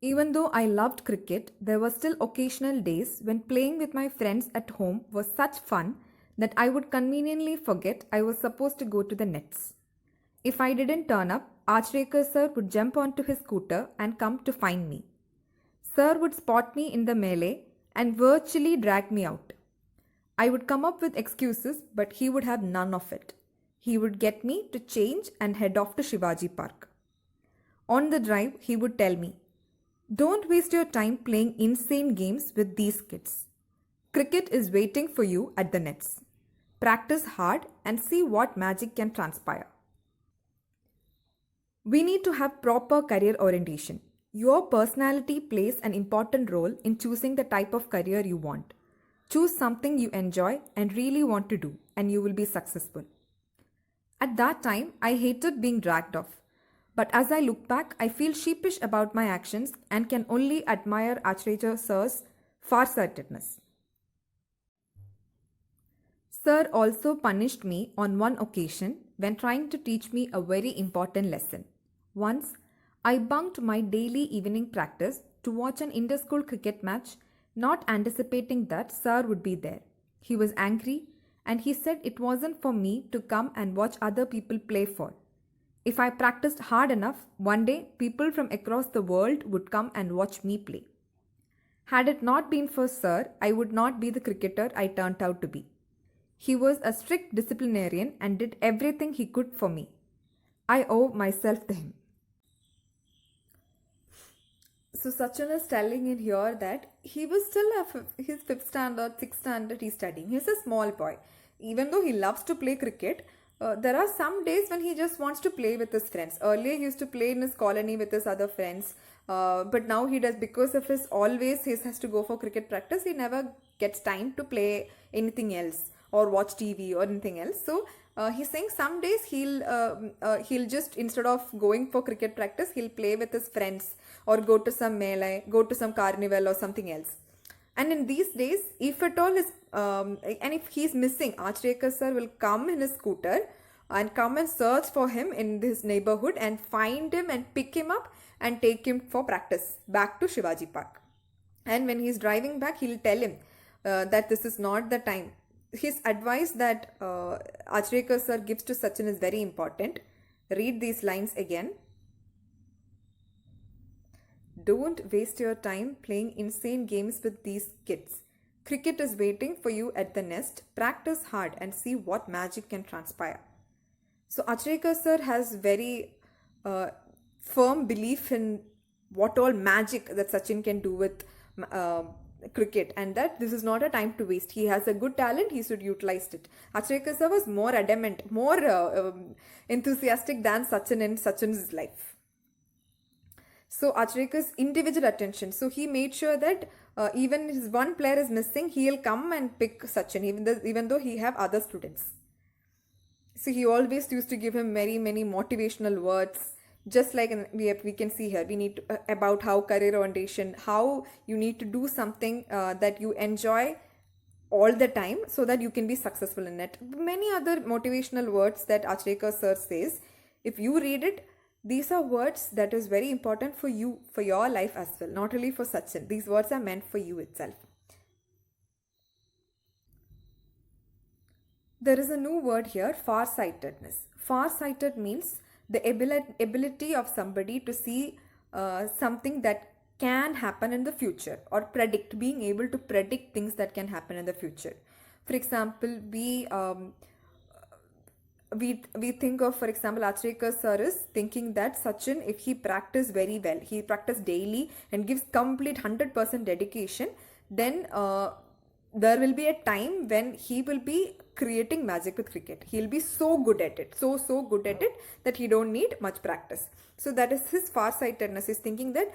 Even though I loved cricket, there were still occasional days when playing with my friends at home was such fun that I would conveniently forget I was supposed to go to the nets. If I didn't turn up, Archraker sir would jump onto his scooter and come to find me. Sir would spot me in the melee and virtually drag me out. I would come up with excuses, but he would have none of it. He would get me to change and head off to Shivaji Park. On the drive, he would tell me, "Don't waste your time playing insane games with these kids. Cricket is waiting for you at the nets. Practice hard and see what magic can transpire." We need to have proper career orientation. Your personality plays an important role in choosing the type of career you want. Choose something you enjoy and really want to do, and you will be successful. At that time, I hated being dragged off. But as I look back, I feel sheepish about my actions and can only admire Acharya Sir's farsightedness. Sir also punished me on one occasion when trying to teach me a very important lesson. Once, I bunked my daily evening practice to watch an inter-school cricket match, not anticipating that Sir would be there. He was angry and he said it wasn't for me to come and watch other people play for. If I practiced hard enough, one day people from across the world would come and watch me play. Had it not been for Sir, I would not be the cricketer I turned out to be. He was a strict disciplinarian and did everything he could for me. I owe myself to him. So Sachin is telling in here that he was still his fifth standard, sixth standard he's studying. He's a small boy. Even though he loves to play cricket, there are some days when he just wants to play with his friends. Earlier he used to play in his colony with his other friends. But now he does, because of his always he has to go for cricket practice. He never gets time to play anything else or watch TV or anything else. So he's saying some days he'll just, instead of going for cricket practice, he'll play with his friends or go to some melee, go to some carnival or something else. And in these days, if at all is and if he's missing, Acharya sir will come in his scooter and come and search for him in his neighborhood and find him and pick him up and take him for practice back to Shivaji Park. And when he's driving back, he'll tell him that this is not the time. His advice that Acharya sir gives to Sachin is very important. Read these lines again. Don't waste your time playing insane games with these kids. Cricket is waiting for you at the nest. Practice hard and see what magic can transpire. So Acharya sir has very firm belief in what all magic that Sachin can do with cricket, and that this is not a time to waste. He has a good talent, he should utilize it. Acharya sir was more adamant, more enthusiastic than Sachin in Sachin's life. So Acharya's individual attention. So he made sure that even his one player is missing, he'll come and pick Sachin, even though he have other students. So he always used to give him very many motivational words. Just like we can see here, we need to, about how career orientation, how you need to do something that you enjoy all the time so that you can be successful in it. Many other motivational words that Acharya sir says, if you read it, these are words that is very important for you, for your life as well, not only for Sachin. These words are meant for you itself. There is a new word here, far-sightedness. Far-sighted means the ability of somebody to see something that can happen in the future, or predict, being able to predict things that can happen in the future. For example, we think of, for example, Acharya sir is thinking that Sachin, if he practice very well, he practice daily and gives complete 100% dedication, then there will be a time when he will be creating magic with cricket. He'll be so good at it, so good at it that he don't need much practice. So that is his far-sightedness. He's thinking that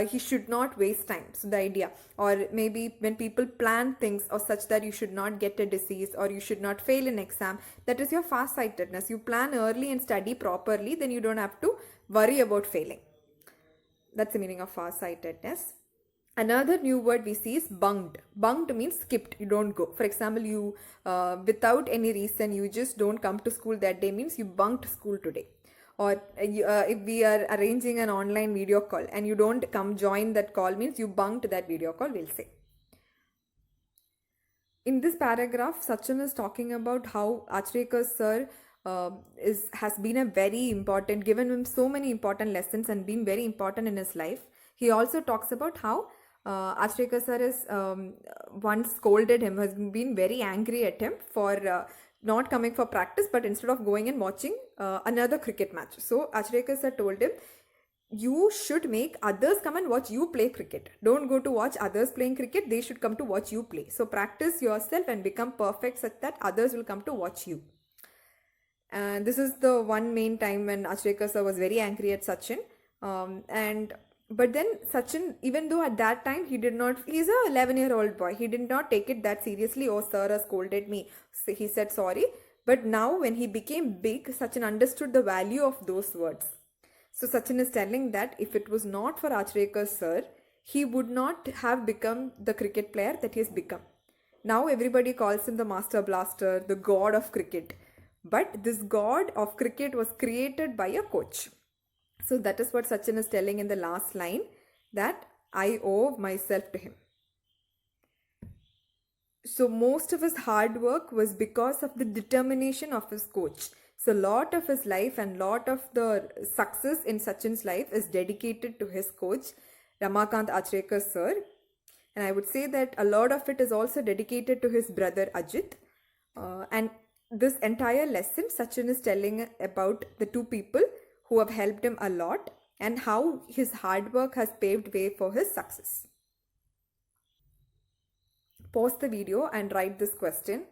he should not waste time. So the idea, or maybe when people plan things or such that you should not get a disease or you should not fail in exam, that is your far-sightedness. You plan early and study properly, then you don't have to worry about failing. That's the meaning of far-sightedness. Another new word we see is bunked. Bunked means skipped, you don't go. For example, you without any reason, you just don't come to school that day, means you bunked school today. or if we are arranging an online video call and you don't come join that call, means you bunked that video call, we'll say. In this paragraph, Sachin is talking about how Achrekar sir has been a very important, given him so many important lessons and been very important in his life. He also talks about how Achrekar sir has once scolded him, has been very angry at him for not coming for practice, but instead of going and watching another cricket match. So Achrekar sir told him, you should make others come and watch you play cricket. Don't go to watch others playing cricket. They should come to watch you play. So practice yourself and become perfect such that others will come to watch you. And this is the one main time when Achrekar sir was very angry at Sachin. But then Sachin, even though at that time he's a 11-year-old boy. He did not take it that seriously. Oh, sir has scolded me. So he said sorry. But now when he became big, Sachin understood the value of those words. So Sachin is telling that if it was not for Achrekar sir, he would not have become the cricket player that he has become. Now everybody calls him the master blaster, the god of cricket. But this god of cricket was created by a coach. So that is what Sachin is telling in the last line, that I owe myself to him. So most of his hard work was because of the determination of his coach. So lot of his life and lot of the success in Sachin's life is dedicated to his coach, Ramakant Achrekar sir. And I would say that a lot of it is also dedicated to his brother Ajit. And this entire lesson, Sachin is telling about the two people who have helped him a lot and how his hard work has paved way for his success. Pause the video and write this question.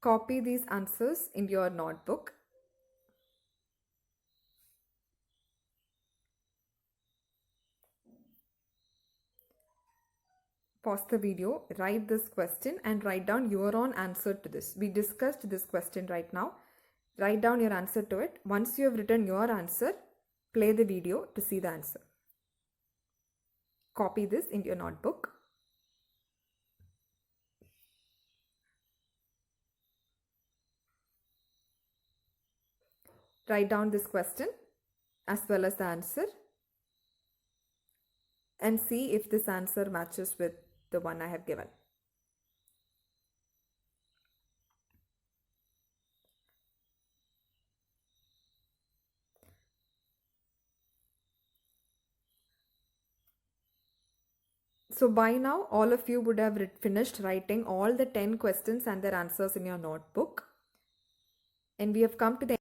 Copy these answers in your notebook. Pause the video, write this question and write down your own answer to this. We discussed this question right now. Write down your answer to it. Once you have written your answer, play the video to see the answer. Copy this in your notebook. Write down this question as well as the answer and see if this answer matches with the one I have given. So by now, all of you would have finished writing all the 10 questions and their answers in your notebook. And we have come to the end.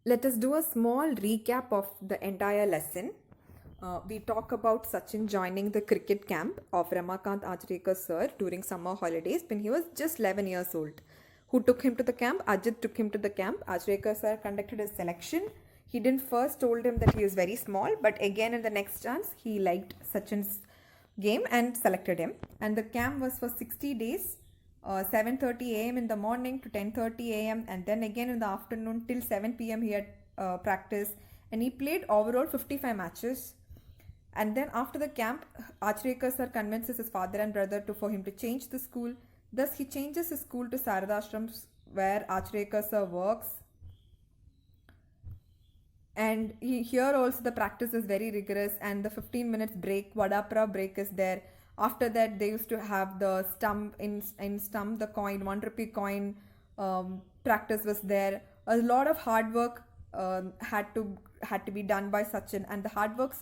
Let us do a small recap of the entire lesson. We talk about Sachin joining the cricket camp of Ramakant Achrekar sir during summer holidays when he was just 11 years old. Who took him to the camp? Ajit took him to the camp. Achrekar sir conducted his selection. He didn't first told him that he is very small, but again in the next chance, he liked Sachin's game and selected him. And the camp was for 60 days, 7:30 a.m. in the morning to 10:30 a.m. and then again in the afternoon till 7 p.m. he had practice, and he played overall 55 matches. And then after the camp, Achrekar sir convinces his father and brother for him to change the school. Thus he changes his school to Saradashrams, where Achrekar sir works. And here also the practice is very rigorous, and the 15 minutes break, Vadapra break is there. After that, they used to have the stump the coin, 1 rupee coin practice was there. A lot of hard work had to be done by Sachin, and the hard work